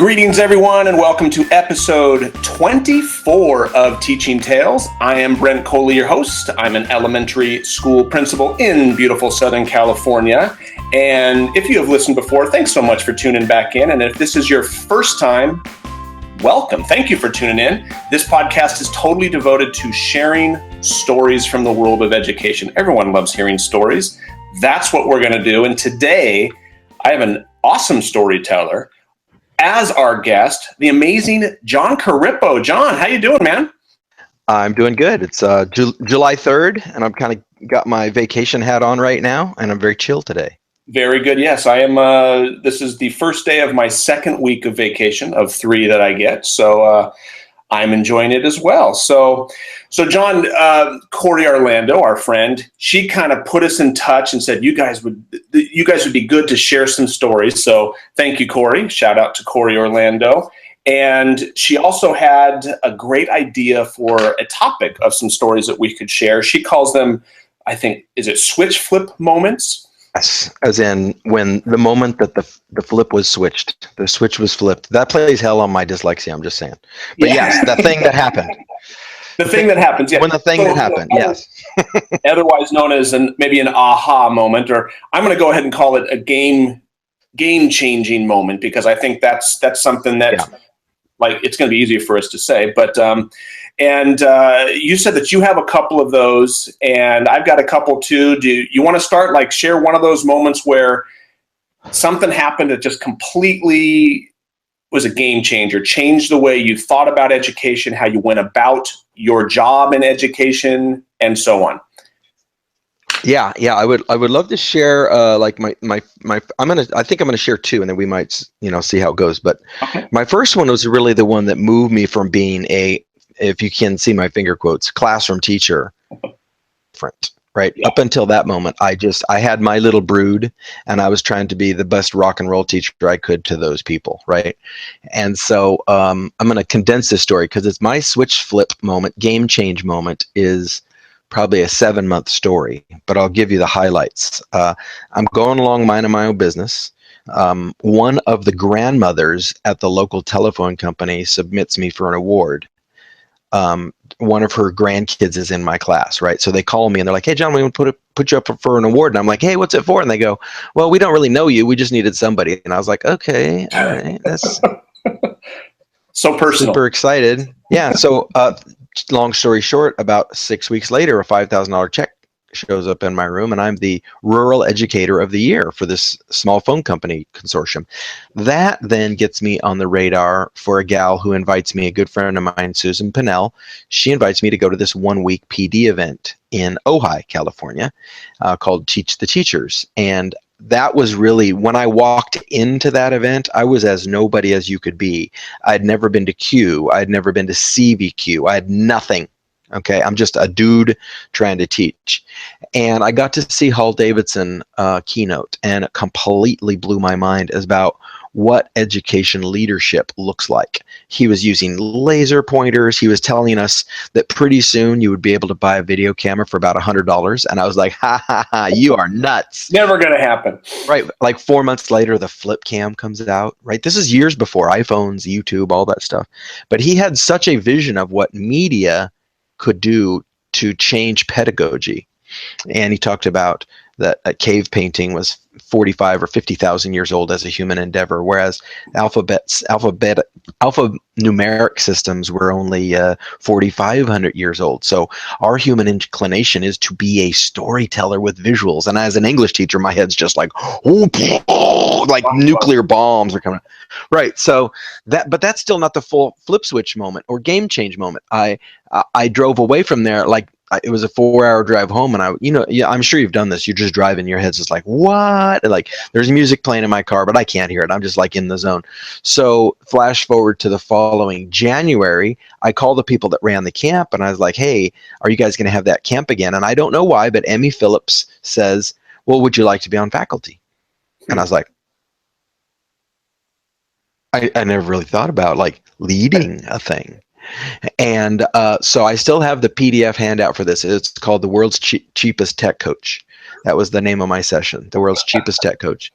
Greetings, everyone, and welcome to episode 24 of Teaching Tales. I am Brent Coley, your host. I'm an elementary school principal in beautiful Southern California. And if you have listened before, thanks so much for tuning back in. And if this is your first time, welcome. Thank you for tuning in. This podcast is totally devoted to sharing stories from the world of education. Everyone loves hearing stories. That's what we're going to do. And today, I have an awesome storyteller as our guest, the amazing Jon Corippo. Jon, how you doing, man? I'm doing good. It's July 3rd, and I'm kind of got my vacation hat on right now, and I'm very chill today. Very good. Yes, I am. This is the first day of my second week of vacation of 3 that I get. So I'm enjoying it as well. So Jon, Corey Orlando, our friend, she kind of put us in touch and said, you guys would be good to share some stories. So thank you, Corey. Shout out to Corey Orlando. And she also had a great idea for a topic of some stories that we could share. She calls them, I think, is it switch flip moments? Yes, as in when the moment that the flip was switched, the switch was flipped. That plays hell on my dyslexia, I'm just saying. But yes, the thing that happened. The thing that happens, yeah. When the thing that happened, yes. Otherwise known as maybe an aha moment, or I'm going to go ahead and call it a game-changing moment, because I think that's something that, like, it's going to be easier for us to say. But you said that you have a couple of those, and I've got a couple too. Do you want to start, like, share one of those moments where something happened that just completely was a game changer, changed the way you thought about education, how you went about your job in education, and so on? Yeah. I would love to share like my I think I'm gonna share two, and then we might see how it goes. But okay. My first one was really the one that moved me from being if you can see my finger quotes, classroom teacher, different, right? Up until that moment, I had my little brood, and I was trying to be the best rock and roll teacher I could to those people, right? And so I'm going to condense this story because it's my switch flip moment, game change moment is probably a 7-month story, but I'll give you the highlights. I'm going along minding my own business. One of the grandmothers at the local telephone company submits me for an award. One of her grandkids is in my class, right? So they call me and they're like, "Hey, Jon, we want to put you up for an award." And I'm like, "Hey, what's it for?" And they go, "Well, we don't really know you. We just needed somebody." And I was like, "Okay, all right, that's so personal." Super excited. Yeah. So, long story short, about 6 weeks later, a $5,000 check shows up in my room, and I'm the Rural Educator of the Year for this small phone company consortium. That then gets me on the radar for a gal who invites me, a good friend of mine, Susan Pinnell. She invites me to go to this 1-week PD event in Ojai, California, called Teach the Teachers. And that was really, when I walked into that event, I was as nobody as you could be. I'd never been to Q. I'd never been to CVQ. I had nothing. Okay, I'm just a dude trying to teach. And I got to see Hall Davidson keynote, and it completely blew my mind about what education leadership looks like. He was using laser pointers. He was telling us that pretty soon you would be able to buy a video camera for about $100. And I was like, ha, ha, ha, you are nuts. Never going to happen. Right. Like 4 months later, the flip cam comes out, right? This is years before iPhones, YouTube, all that stuff. But he had such a vision of what media could do to change pedagogy. And he talked about that cave painting was 45 or 50,000 years old as a human endeavor, whereas alphanumeric systems were only 4,500 years old. So our human inclination is to be a storyteller with visuals. And as an English teacher, my head's just like, oh, like nuclear bombs are coming. Right. So but that's still not the full flip switch moment or game change moment. I drove away from there, like, it was a 4-hour drive home, and I'm sure you've done this. You're just driving, your head's just like, what? Like, there's music playing in my car, but I can't hear it. I'm just like in the zone. So flash forward to the following January, I called the people that ran the camp, and I was like, "Hey, are you guys going to have that camp again?" And I don't know why, but Emmy Phillips says, "Well, would you like to be on faculty?" And I was like, I never really thought about, like, leading a thing. And so I still have the PDF handout for this. It's called The World's Cheapest Tech Coach. That was the name of my session, The World's Cheapest Tech Coach.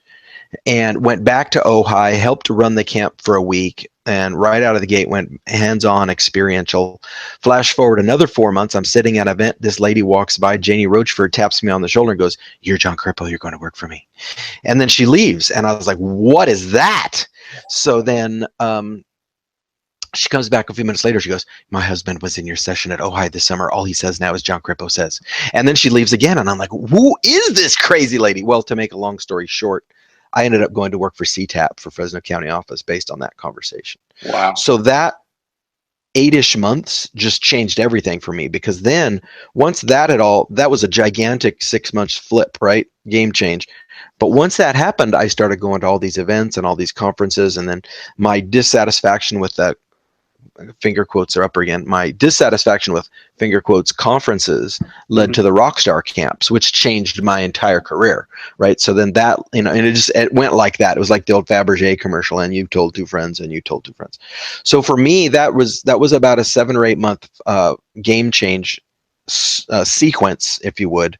and went back to Ojai, helped run the camp for a week, and right out of the gate went hands-on, experiential. Flash forward another 4 months, I'm sitting at an event. This lady walks by, Janie Rochford, taps me on the shoulder and goes, "You're Jon Corippo, you're going to work for me." And then she leaves, and I was like, what is that? So then she comes back a few minutes later. She goes, "My husband was in your session at Ojai this summer. All he says now is Jon Corippo says." And then she leaves again, and I'm like, who is this crazy lady? Well, to make a long story short, I ended up going to work for CTAP, for Fresno County office, based on that conversation. Wow. So that 8-ish months just changed everything for me, because then once that was a gigantic 6 months flip, right? Game change. But once that happened, I started going to all these events and all these conferences, and then my dissatisfaction with that, finger quotes are up again, my dissatisfaction with finger quotes conferences led to the Rock Star Camps, which changed my entire career, right? So then that, and it went like that. It was like the old Fabergé commercial, and you told 2 friends and you told 2 friends. So for me, that was about a 7 or 8 month game change sequence, if you would,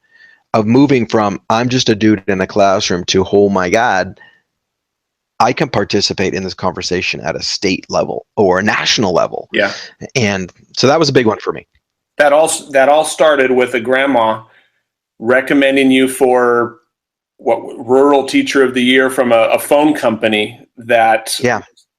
of moving from I'm just a dude in a classroom to, oh my God, I can participate in this conversation at a state level or a national level. Yeah. And so that was a big one for me. That all started with a grandma recommending you for rural teacher of the year from a phone company that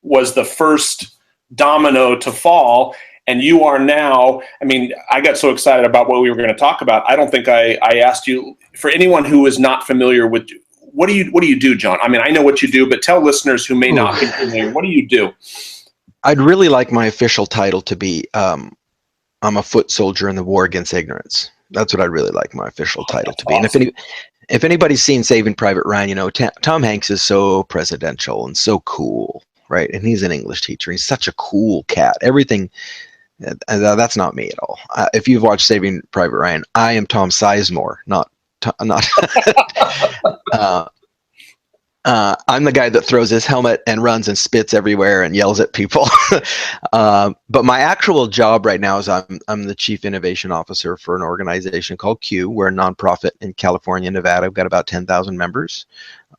was the first domino to fall. And you are now, I mean, I got so excited about what we were going to talk about. I don't think I asked you, for anyone who is not familiar with, what do you do, Jon? I mean, I know what you do, but tell listeners who may not be familiar, what do you do? I'd really like my official title to be, I'm a foot soldier in the war against ignorance. That's what I'd really like my official title to be. Awesome. And if anybody's seen Saving Private Ryan, you know, Tom Hanks is so presidential and so cool, right? And he's an English teacher. He's such a cool cat. Everything. That's not me at all. If you've watched Saving Private Ryan, I am Tom Sizemore, not. I'm the guy that throws his helmet and runs and spits everywhere and yells at people. But my actual job right now is I'm the Chief Innovation Officer for an organization called Q. We're a nonprofit in California, Nevada. We've got about 10,000 members.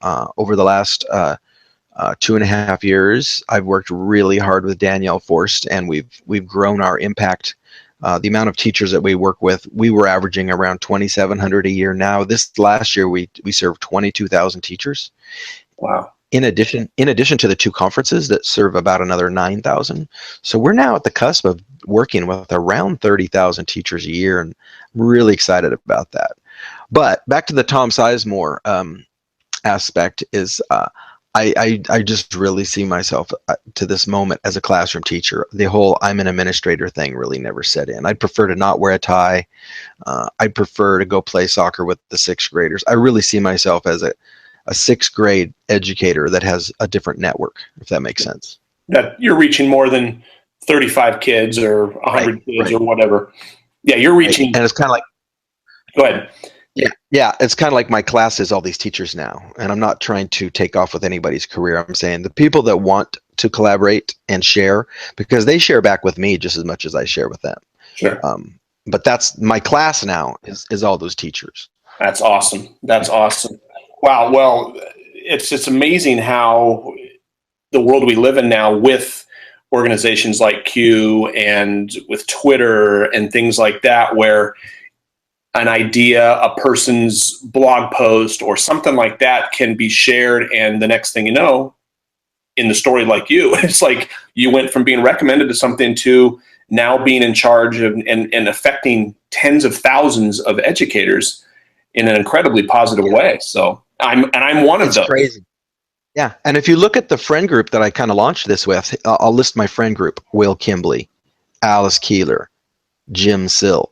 Over the last 2.5 years, I've worked really hard with Danielle Forst, and we've grown our impact. The amount of teachers that we work with, we were averaging around 2,700 a year. Now, this last year, we served 22,000 teachers. Wow. In addition to the 2 conferences that serve about another 9,000. So we're now at the cusp of working with around 30,000 teachers a year, and I'm really excited about that. But back to the Tom Sizemore aspect is, I just really see myself to this moment as a classroom teacher. The whole I'm an administrator thing really never set in. I'd prefer to not wear a tie. I'd prefer to go play soccer with the 6th graders. I really see myself as a 6th grade educator that has a different network, if that makes sense. That you're reaching more than 35 kids or 100 kids or whatever. Yeah, you're reaching. And it's kind of like, go ahead. Yeah, it's kind of like my class is all these teachers now, and I'm not trying to take off with anybody's career. I'm saying the people that want to collaborate and share, because they share back with me just as much as I share with them. Sure. But that's my class now is all those teachers. That's awesome. That's awesome. Wow. Well, it's amazing how the world we live in now with organizations like Q and with Twitter and things like that, where an idea, a person's blog post or something like that can be shared, and the next thing you know, in the story like you, it's like you went from being recommended to something to now being in charge of and affecting tens of thousands of educators in an incredibly positive way. So I'm one of those. Crazy. Yeah. And if you look at the friend group that I kind of launched this with, I'll list my friend group: Will Kimbley, Alice Keeler, Jim Sill,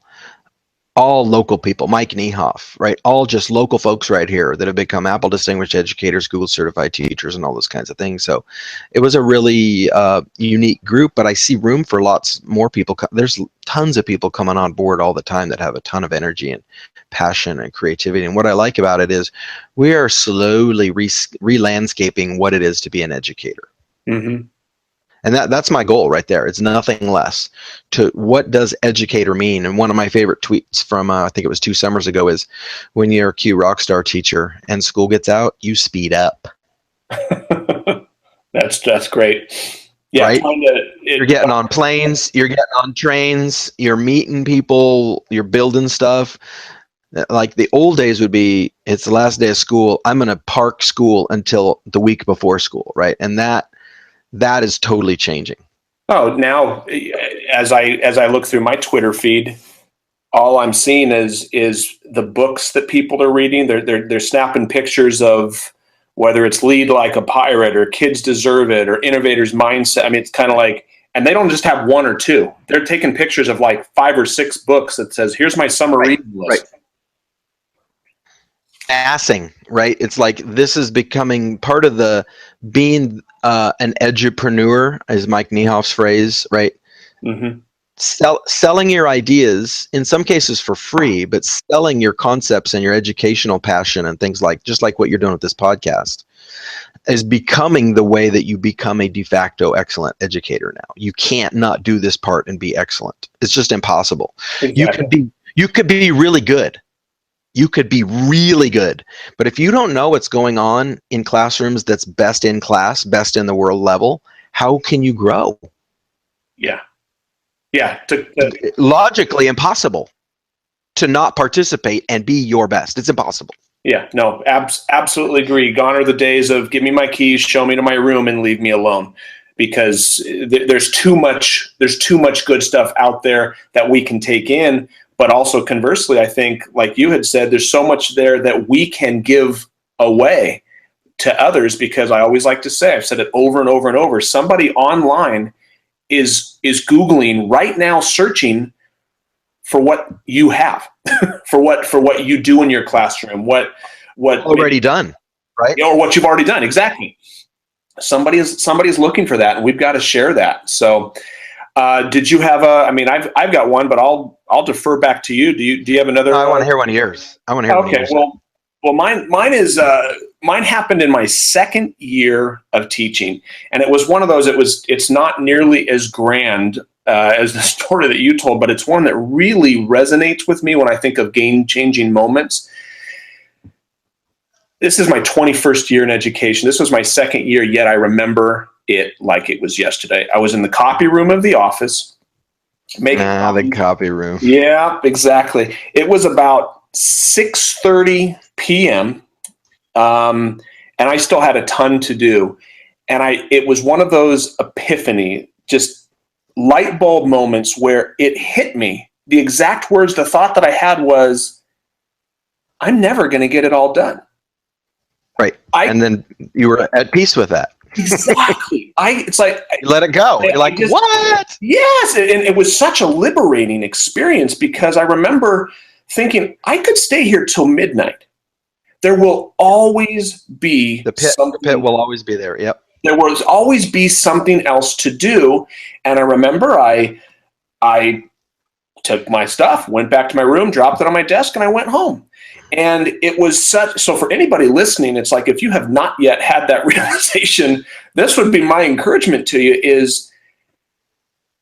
all local people, Mike Niehoff, right? All just local folks right here that have become Apple Distinguished Educators, Google Certified Teachers, and all those kinds of things. So it was a really unique group, but I see room for lots more people. There's tons of people coming on board all the time that have a ton of energy and passion and creativity. And what I like about it is we are slowly re-landscaping what it is to be an educator. Mm-hmm. And that's my goal right there. It's nothing less. To what does educator mean? And one of my favorite tweets from, I think it was 2 summers ago, is when you're a Q Rockstar teacher and school gets out, you speed up. That's great. Yeah, right? You're getting on planes, you're getting on trains, you're meeting people, you're building stuff. Like the old days would be, it's the last day of school, I'm going to park school until the week before school, right? And that is totally changing. Oh, now as I look through my Twitter feed, all I'm seeing is the books that people are reading. They're snapping pictures of whether it's Lead Like a Pirate or Kids Deserve It or Innovator's Mindset. I mean, it's kind of like, and they don't just have one or two. They're taking pictures of like 5 or 6 books that says, here's my summer reading list. Right. Assing, right? It's like this is becoming part of the being an edupreneur, is Mike Niehoff's phrase, right? Mm-hmm. Selling your ideas, in some cases for free, but selling your concepts and your educational passion and things like, just like what you're doing with this podcast, is becoming the way that you become a de facto excellent educator now. You can't not do this part and be excellent. It's just impossible. Exactly. You could be really good. You could be really good, but if you don't know what's going on in classrooms that's best in class, best in the world level, how can you grow? Yeah. Logically impossible to not participate and be your best. It's impossible. Yeah, no, absolutely agree. Gone are the days of give me my keys, show me to my room, and leave me alone. Because there's too much good stuff out there that we can take in. But also conversely, I think, like you had said, there's so much there that we can give away to others, because I always like to say, I've said it over and over and over, somebody online is Googling right now, searching for what you have, for what you do in your classroom, what already done, right? Or what you've already done. Exactly. Somebody is looking for that, and we've got to share that. So did you have I mean, I've got one, but I'll defer back to you. Do you have another? No, I want to hear one of yours. Okay. Well, mine happened in my second year of teaching, and it was one of those. It's not nearly as grand as the story that you told, but it's one that really resonates with me when I think of game-changing moments. This is my 21st year in education. This was my second year, yet I remember it like it was yesterday. I was in the copy room of the office. The copy room. Yeah, exactly. It was about 6:30 p.m. And I still had a ton to do. And it was one of those epiphany, just light bulb moments where it hit me. The exact words, the thought that I had was, I'm never going to get it all done. Right. And then you were at peace with that. Exactly. It's like you let it go. You're like, what? Yes, and it was such a liberating experience, because I remember thinking I could stay here till midnight. There will always be the pit will always be there. Yep. There will always be something else to do, and I remember I took my stuff, went back to my room, dropped it on my desk, and I went home. And it was so for anybody listening, it's like, if you have not yet had that realization, this would be my encouragement to you, is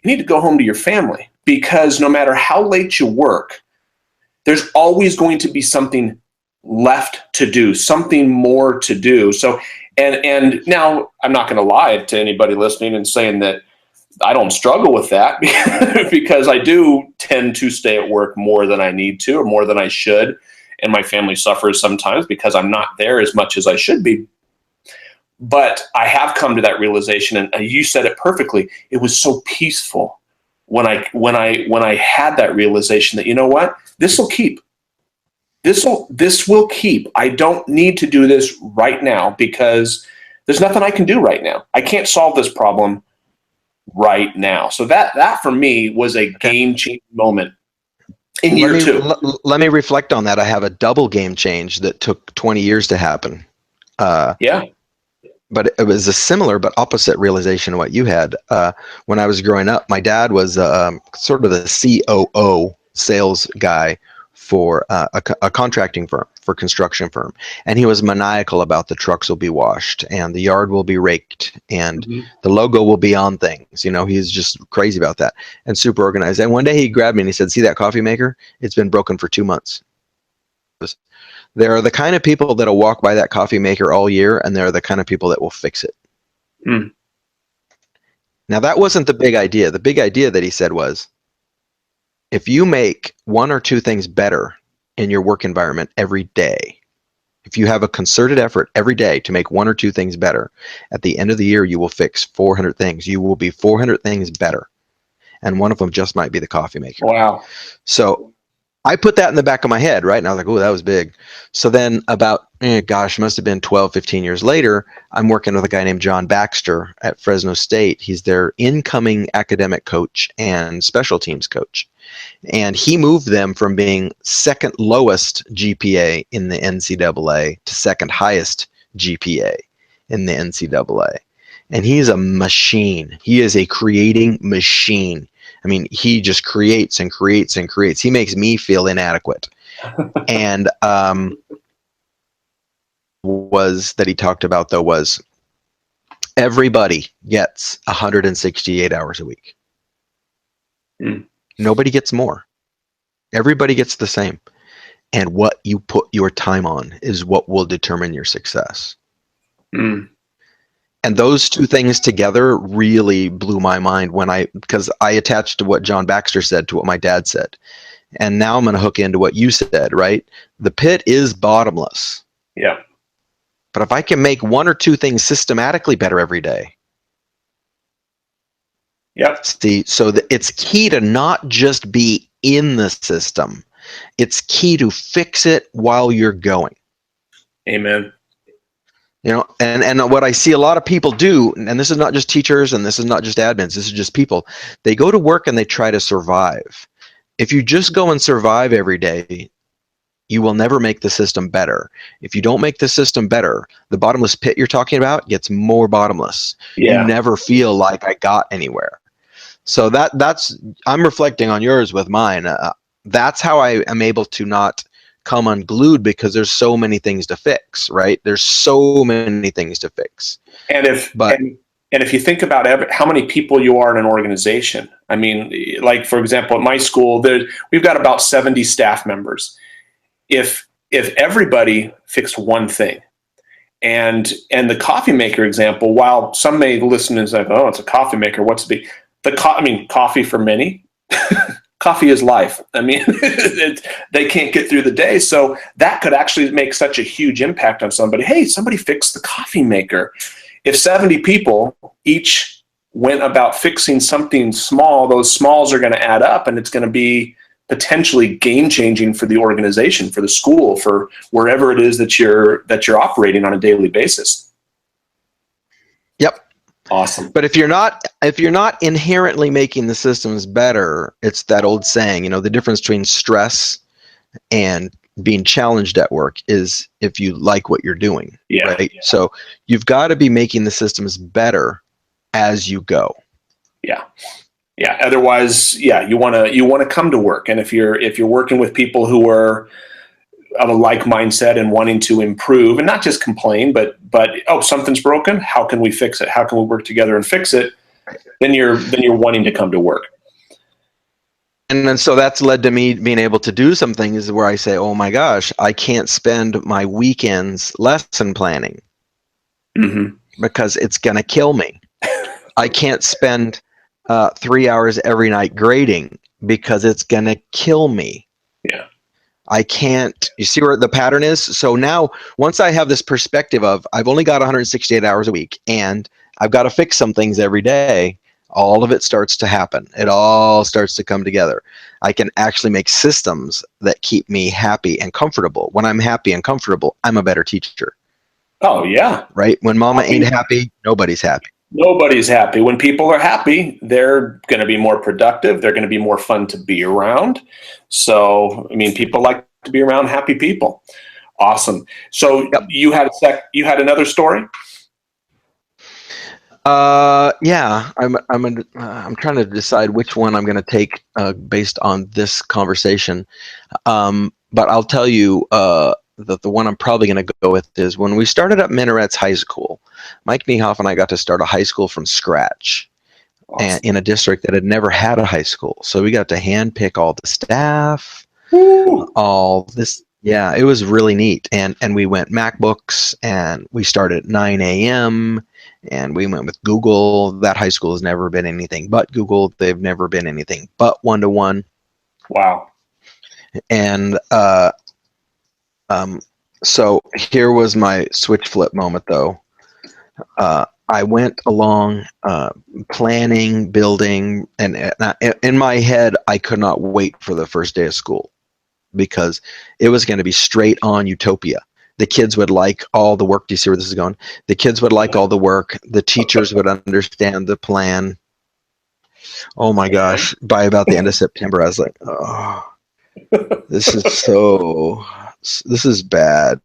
you need to go home to your family, because no matter how late you work, there's always going to be something left to do, something more to do. So, and now I'm not going to lie to anybody listening and saying that I don't struggle with that, because I do tend to stay at work more than I need to, or more than I should. And my family suffers sometimes because I'm not there as much as I should be. But I have come to that realization, and you said it perfectly. It was so peaceful when I had that realization that, you know what, this will keep. This will keep. I don't need to do this right now, because there's nothing I can do right now. I can't solve this problem right now. So that for me was a game-changing moment. In year two. Let me reflect on that. I have a double game change that took 20 years to happen. Yeah. But it was a similar but opposite realization of what you had. When I was growing up, my dad was sort of the COO sales guy for a contracting firm, for construction firm. And he was maniacal about the trucks will be washed and the yard will be raked and the logo will be on things. You know, he's just crazy about that and super organized. And one day he grabbed me and he said, see that coffee maker? It's been broken for 2 months. There are the kind of people that'll walk by that coffee maker all year, and there are the kind of people that will fix it. Mm. Now, that wasn't the big idea. The big idea that he said was, if you make one or two things better in your work environment every day, if you have a concerted effort every day to make one or two things better, at the end of the year, you will fix 400 things. You will be 400 things better. And one of them just might be the coffee maker. Wow. So I put that in the back of my head, right? And I was like, oh, that was big. So then about, must have been 12, 15 years later, I'm working with a guy named Jon Baxter at Fresno State. He's their incoming academic coach and special teams coach. And he moved them from being second lowest GPA in the NCAA to second highest GPA in the NCAA. And he's a machine. He is a creating machine. I mean, he just creates and creates and creates. He makes me feel inadequate. And was that he talked about, though, was everybody gets 168 hours a week. Mm. Nobody gets more. Everybody gets the same. And what you put your time on is what will determine your success. Mm. And those two things together really blew my mind because I attached to what Jon Baxter said to what my dad said. And now I'm going to hook into what you said, right? The pit is bottomless. Yeah. But if I can make one or two things systematically better every day. Yep. See, so it's key to not just be in the system. It's key to fix it while you're going. Amen. And what I see a lot of people do, and this is not just teachers and this is not just admins, this is just people, they go to work and they try to survive. If you just go and survive every day, you will never make the system better. If you don't make the system better, the bottomless pit you're talking about gets more bottomless. Yeah. You never feel like I got anywhere. So that's I'm reflecting on yours with mine. That's how I am able to not come unglued, because there's so many things to fix, right? There's so many things to fix. And if you think about how many people you are in an organization, I mean, like, for example, at my school, we've got about 70 staff members. If everybody fixed one thing, and the coffee maker example, while some may listen and say, oh, it's a coffee maker, what's the coffee for many, coffee is life. I mean, they can't get through the day. So that could actually make such a huge impact on somebody. Hey, somebody fixed the coffee maker. If 70 people each went about fixing something small, those smalls are going to add up, and it's going to be potentially game-changing for the organization, for the school, for wherever it is that you're operating on a daily basis. Yep. Awesome. But if you're not inherently making the systems better, it's that old saying, the difference between stress and being challenged at work is if you like what you're doing. Yeah. Right. Yeah. So you've got to be making the systems better as you go. Yeah. Yeah. Otherwise, you want to come to work. And if you're working with people who are of a like mindset and wanting to improve and not just complain, but oh, something's broken, how can we fix it? How can we work together and fix it? Then you're wanting to come to work. And then so that's led to me being able to do some things where I say, oh my gosh, I can't spend my weekends lesson planning because it's going to kill me. I can't spend 3 hours every night grading because it's going to kill me. Yeah. I can't, you see where the pattern is? So now, once I have this perspective of I've only got 168 hours a week and I've got to fix some things every day, all of it starts to happen. It all starts to come together. I can actually make systems that keep me happy and comfortable. When I'm happy and comfortable, I'm a better teacher. Oh, yeah. Right? When mama ain't happy, nobody's happy. Nobody's happy. When people are happy, they're going to be more productive. They're going to be more fun to be around. So, I mean, people like to be around happy people. Awesome. So yep. You had another story? Yeah. I'm trying to decide which one I'm going to take based on this conversation. But I'll tell you that the one I'm probably going to go with is when we started up Minarets High School. Mike Niehoff and I got to start a high school from scratch. Awesome. And in a district that had never had a high school. So we got to handpick all the staff, all this Yeah, it was really neat. And we went MacBooks, and we started at 9 a.m. and we went with Google. That high school has never been anything but Google. They've never been anything but one-to-one. Wow. And so here was my switch flip moment, though. I went along planning, building, and in my head, I could not wait for the first day of school, because it was going to be straight on utopia. The kids would like all the work. Do you see where this is going? The kids would like all the work. The teachers would understand the plan. Oh my gosh. By about the end of September, I was like, oh, this is bad.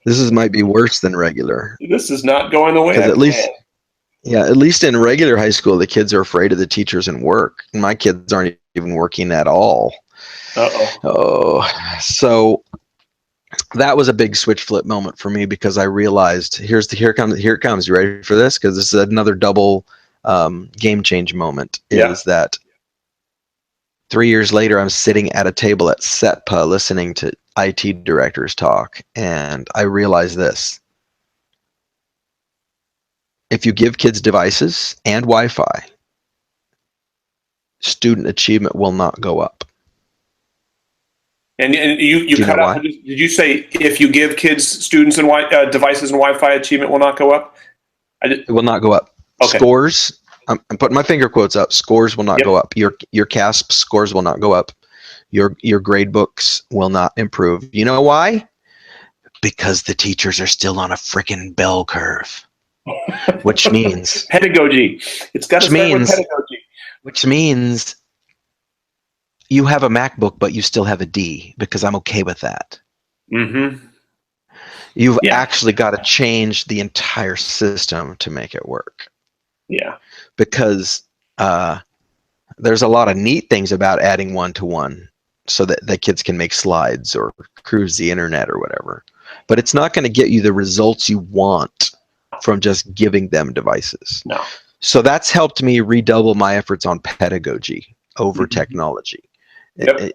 This might be worse than regular. This is not going the way I planned. At least in regular high school, the kids are afraid of the teachers and work. My kids aren't even working at all. So that was a big switch flip moment for me, because I realized here it comes. You ready for this? Because this is another double game change moment. Is that 3 years later, I'm sitting at a table at SETPA listening to IT directors talk, and I realized this: if you give kids devices and Wi-Fi, student achievement will not go up. And you cut out. Did you say if you give kids, students, and devices and Wi-Fi, achievement will not go up? It will not go up. Okay. Scores. I'm putting my finger quotes up. Scores will not go up. Your CASP scores will not go up. Your grade books will not improve. You know why? Because the teachers are still on a freaking bell curve. Which means pedagogy. It's got to start with pedagogy. Which means you have a MacBook, but you still have a D, because I'm okay with that. Mm-hmm. You've actually got to change the entire system to make it work. Yeah. Because there's a lot of neat things about adding one-to-one so that the kids can make slides or cruise the internet or whatever. But it's not going to get you the results you want from just giving them devices. No. So that's helped me redouble my efforts on pedagogy over technology.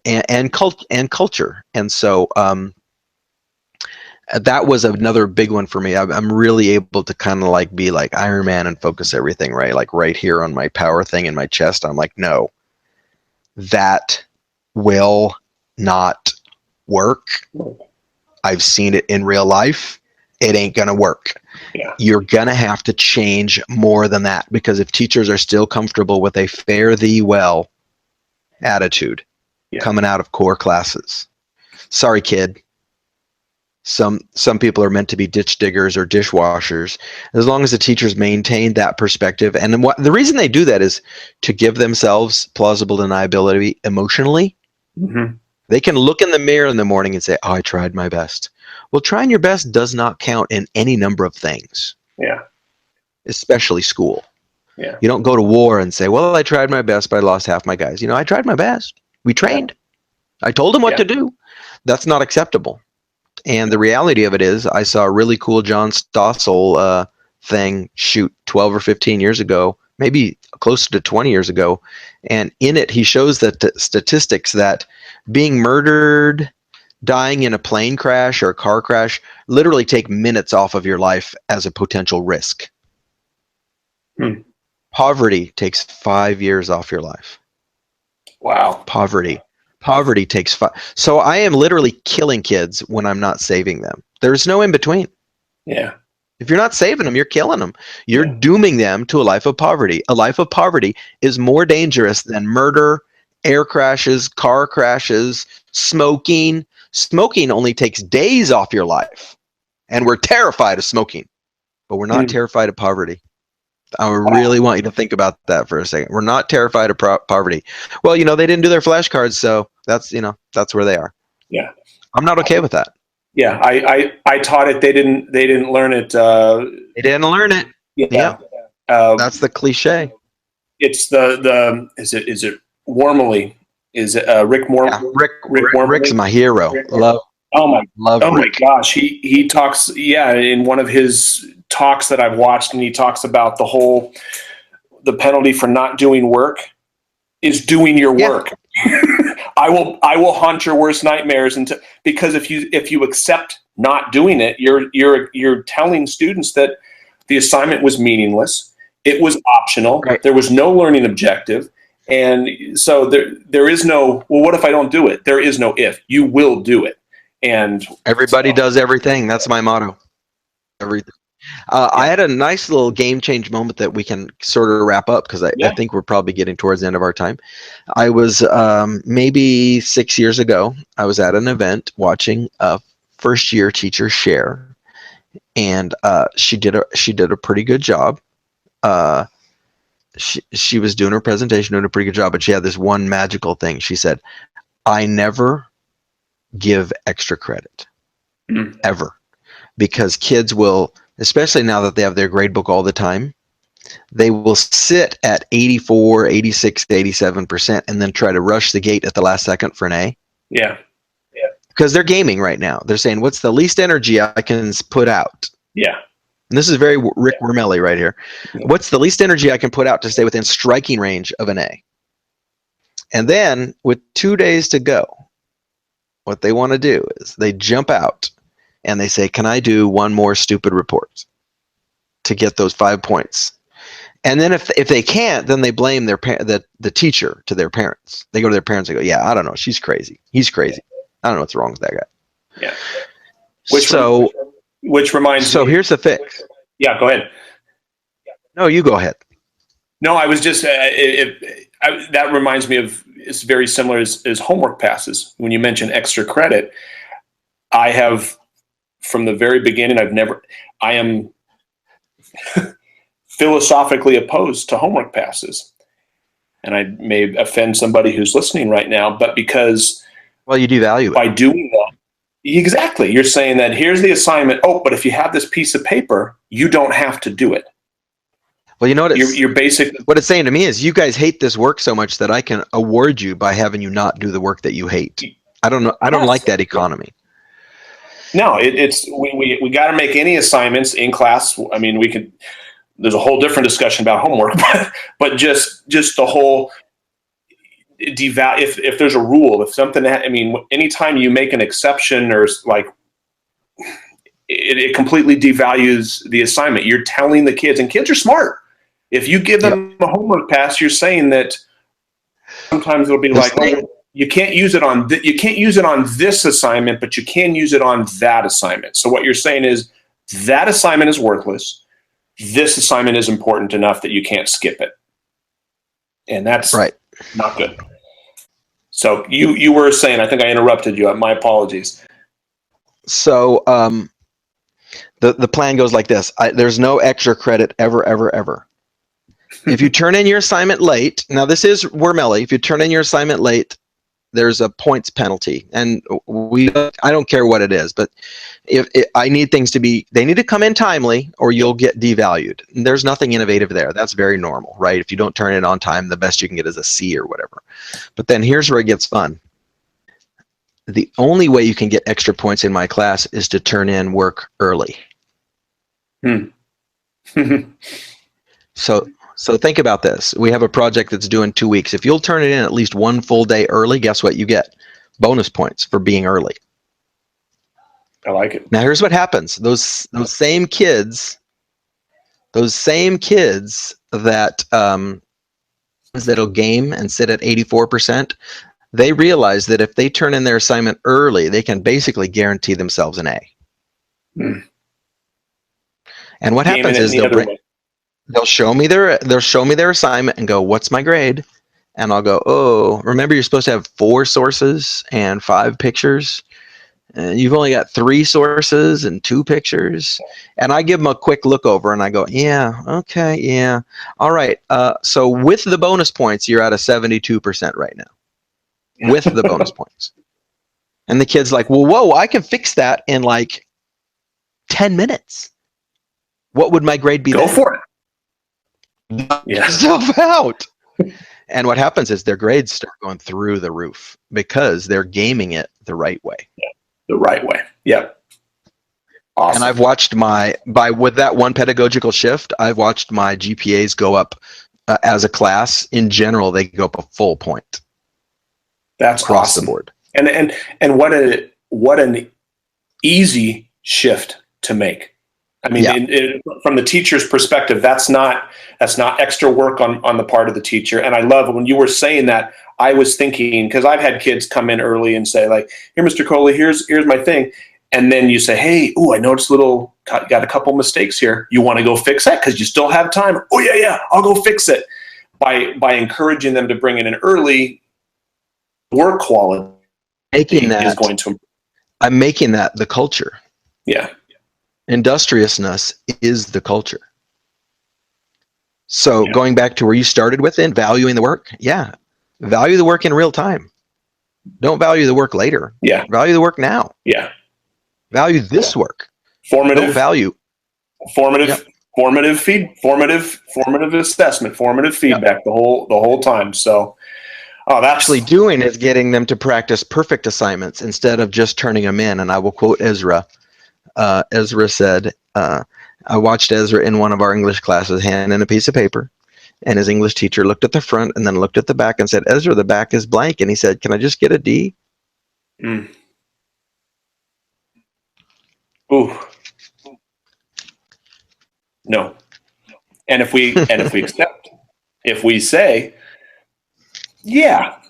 And culture. And so that was another big one for me. I'm really able to kind of like be like Iron Man and focus everything right here on my power thing in my chest. I'm like, no, that will not work. I've seen it in real life. It ain't going to work. Yeah. You're going to have to change more than that, because if teachers are still comfortable with a fare thee well attitude coming out of core classes, sorry, kid. Some people are meant to be ditch diggers or dishwashers. As long as the teachers maintain that perspective, and the reason they do that is to give themselves plausible deniability emotionally. Mm-hmm. They can look in the mirror in the morning and say, "Oh, I tried my best." Well, trying your best does not count in any number of things. Yeah. Especially school. Yeah. You don't go to war and say, "Well, I tried my best, but I lost half my guys." I tried my best. We trained. I told them what to do. That's not acceptable. And the reality of it is, I saw a really cool John Stossel thing shoot 12 or 15 years ago, maybe closer to 20 years ago. And in it, he shows that statistics that being murdered, dying in a plane crash or a car crash literally take minutes off of your life as a potential risk. Poverty takes 5 years off your life. Wow. Poverty takes 5. So I am literally killing kids when I'm not saving them. There's no in between. Yeah. If you're not saving them, you're killing them. You're dooming them to a life of poverty. A life of poverty is more dangerous than murder, air crashes, car crashes, smoking. Smoking only takes days off your life. And we're terrified of smoking, but we're not terrified of poverty. I really want you to think about that for a second. We're not terrified of poverty. Well, they didn't do their flashcards, so that's where they are. Yeah. I'm not okay with that. Yeah, I taught it. They didn't learn it. They didn't learn it. Yeah. That's the cliche. It's the is it Wormley? Is it Rick Wormley? Yeah, Rick Rick's my hero. Love my gosh. He talks in one of his talks that I've watched, and he talks about the penalty for not doing work is doing your work. I will haunt your worst nightmares because if you accept not doing it, you're telling students that the assignment was meaningless. It was optional. Right. There was no learning objective. And so there is no, well, what if I don't do it? There is no if. You will do it. And Everybody does everything. That's my motto. Everything. I had a nice little game change moment that we can sort of wrap up because I think we're probably getting towards the end of our time. I was maybe 6 years ago. I was at an event watching a first-year teacher share, and she did a pretty good job. She was doing her presentation, doing a pretty good job, but she had this one magical thing. She said, "I never give extra credit, ever, because kids will." Especially now that they have their grade book all the time, they will sit at 84, 86, 87% and then try to rush the gate at the last second for an A. Yeah. Because they're gaming right now. They're saying, what's the least energy I can put out? Yeah. And this is very Rick Wormelli right here. What's the least energy I can put out to stay within striking range of an A? And then with 2 days to go, what they want to do is they jump out and they say, can I do one more stupid report to get those 5 points? And then if they can't, then they blame the teacher to their parents. They go to their parents and go, yeah, I don't know. She's crazy. He's crazy. I don't know what's wrong with that guy. Yeah. Which reminds me. So here's the fix. Yeah, go ahead. No, you go ahead. No, I was just, that reminds me of, it's very similar as homework passes. When you mention extra credit, I have, from the very beginning, I am philosophically opposed to homework passes. And I may offend somebody who's listening right now, but because... Well, you devalue it. By doing that, exactly. You're saying that here's the assignment. Oh, but if you have this piece of paper, you don't have to do it. Well, you know what you're basically... What it's saying to me is you guys hate this work so much that I can award you by having you not do the work that you hate. I don't know. I don't like that economy. No, we got to make any assignments in class. I mean, there's a whole different discussion about homework, but just the whole if there's a rule, if something, anytime you make an exception or like, it completely devalues the assignment. You're telling the kids, and kids are smart. If you give them a homework pass, you're saying that sometimes it'll be you can't use it on this assignment, but you can use it on that assignment. So what you're saying is that assignment is worthless. This assignment is important enough that you can't skip it. And that's not good. So you were saying, I think I interrupted you. My apologies. So the plan goes like this. There's no extra credit ever, ever, ever. If you turn in your assignment late, now this is Wormelli. If you turn in your assignment late, there's a points penalty, and I don't care what it is, but I need things they need to come in timely or you'll get devalued. And there's nothing innovative there. That's very normal, right? If you don't turn it on time, the best you can get is a C or whatever. But then here's where it gets fun. The only way you can get extra points in my class is to turn in work early. So think about this. We have a project that's due in 2 weeks. If you'll turn it in at least one full day early, guess what you get? Bonus points for being early. I like it. Now here's what happens. Those same kids that that'll game and sit at 84%, they realize that if they turn in their assignment early, they can basically guarantee themselves an A. And what happens is they'll show me their assignment and go, what's my grade? And I'll go, oh, remember you're supposed to have 4 sources and 5 pictures, and you've only got 3 sources and 2 pictures. And I give them a quick look over and I go, yeah, okay, yeah, all right. So with the bonus points, you're at a 72% right now, with the bonus points. And the kid's like, well, whoa, I can fix that in like 10 minutes. What would my grade be? Go for it. Yeah. Stuff out. And what happens is their grades start going through the roof because they're gaming it the right way. Yeah, the right way. Yep. Awesome. And I've watched with that one pedagogical shift, I've watched my GPAs go up as a class. In general, they go up a full point. That's across awesome. the board. And what an easy shift to make. I mean, from the teacher's perspective, that's not extra work on the part of the teacher. And I love when you were saying that, I was thinking, because I've had kids come in early and say like, here, Mr. Coley, here's my thing. And then you say, hey, I noticed got a couple mistakes here. You want to go fix that? Because you still have time. Oh yeah, I'll go fix it. By encouraging them to bring it in early, work quality is going to improve. I'm making that the culture. Yeah. Industriousness is the culture. So going back to where you started with it, valuing the work. Yeah. Value the work in real time. Don't value the work later. Yeah. Value the work now. Yeah. Value this work. Formative. Don't value. Formative assessment, formative feedback the whole time. So that's actually doing is getting them to practice perfect assignments instead of just turning them in. And I will quote Ezra. Ezra said, I watched Ezra in one of our English classes hand in a piece of paper, and his English teacher looked at the front and then looked at the back and said, Ezra, the back is blank. And he said, can I just get a D? Mm. Ooh. No. And if we accept, if we say, well,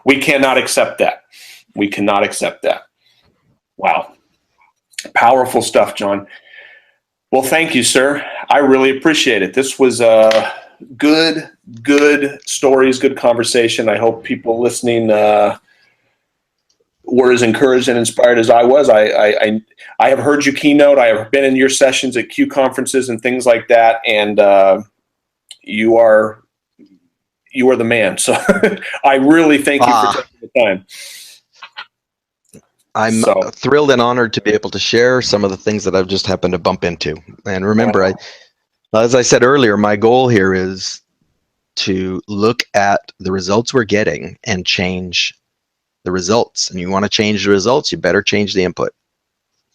we cannot accept that. We cannot accept that. Wow. Powerful stuff, John. Well, thank you, sir. I really appreciate it. This was good stories, good conversation. I hope people listening were as encouraged and inspired as I was. I have heard you keynote. I have been in your sessions at Q conferences and things like that, and you are the man. So I really thank you for taking the time. I'm thrilled and honored to be able to share some of the things that I've just happened to bump into. And remember, as I said earlier, my goal here is to look at the results we're getting and change the results. And you want to change the results, you better change the input.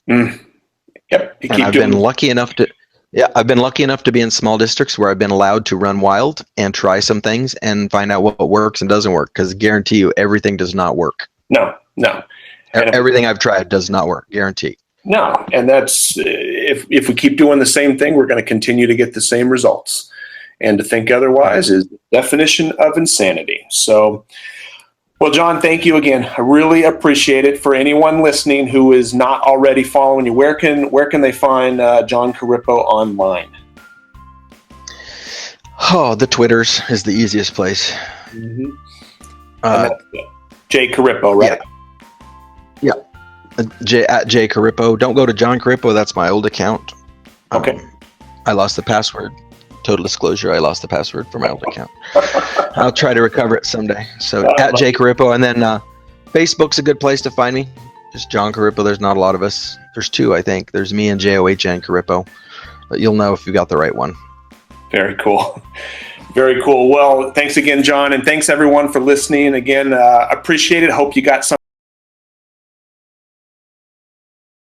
Mm. Yep. And I've been lucky enough to be in small districts where I've been allowed to run wild and try some things and find out what works and doesn't work. Because I guarantee you, everything does not work. No. Everything I've tried does not work, guarantee. No, and that's if we keep doing the same thing, we're going to continue to get the same results. And to think otherwise is the definition of insanity. So, well, John, thank you again. I really appreciate it. For anyone listening who is not already following you, where can they find John Corippo online? Oh, the Twitters is the easiest place. Mm-hmm. J Corippo, right? Yeah. At J Corippo. Don't go to John Corippo. That's my old account. Okay. I lost the password. Total disclosure, I lost the password for my old account. I'll try to recover it someday. So at J Corippo, and then Facebook's a good place to find me. Just John Corippo. There's not a lot of us. There's two, I think. There's me and JOHN Corippo. But you'll know if you got the right one. Very cool. Very cool. Well, thanks again, John, and thanks everyone for listening. Again, appreciate it. Hope you got some